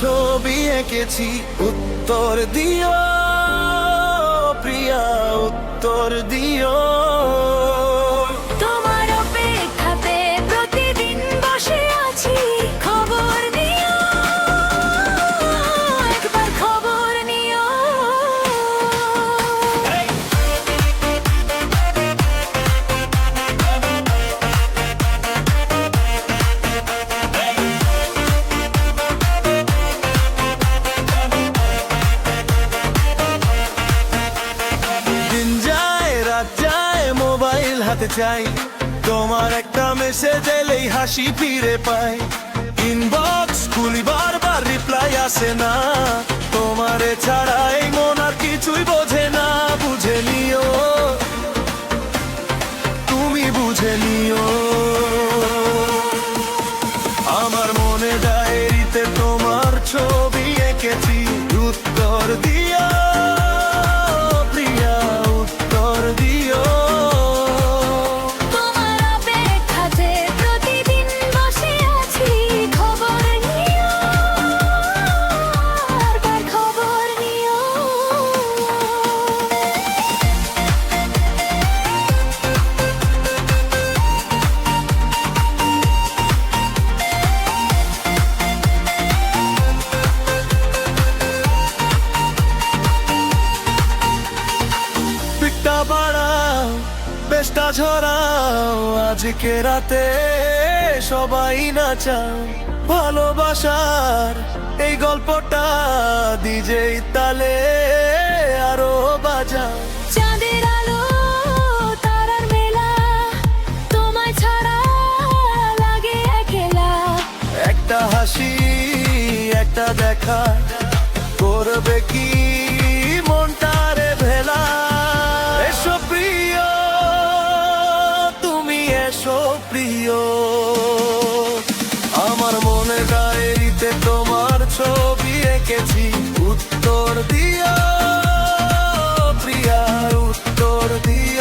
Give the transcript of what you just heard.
ছবি এঁকেছি, উত্তর দিও প্রিয়া, উত্তর দিও। তোমার অপেক্ষাতে প্রতিদিন বসে আছি, খবর দিও, একবার খবর নিও। দিন যায় রাত যায় মোবাইল হাতে চাই, তোমার একটা মেসেজ এলেই হাসি ফিরে পাই। ইনবক্স খুলি বারবার রিপ্লাই আসে না, তোমারে ছাড়া এই মন আর কিছুই বোঝে না। বুঝে নিও, তুমি বুঝে নিও। আমার মনে ডায়েরিতে তোমার ছবি এঁকেছি, উত্তর দিও প্রিয়া, উত্তর দিও। তোমার অপেক্ষাতে প্রতিদিন বসে আছি, খবর নিও, একবার খবর নিও। পিকটা বাড়াও, বেশটা ঝরাও, আজকে রাতে সবাই নাচাও। ভালোবাসার এই গল্পটা ডিজে তালে আরো বাজাও। চাঁদের আলো তারার মেলা, তোমায় ছাড়া লাগে একলা। একটা হাসি একটা দেখা করবে কি মনটারে ভেলা। এসো প্রিয়, তুমি এসো প্রিয়। আমার মনে ডায়েরিতে তোমার ছবি এঁকেছি, উত্তর দিও প্রিয়া, উত্তর দিও।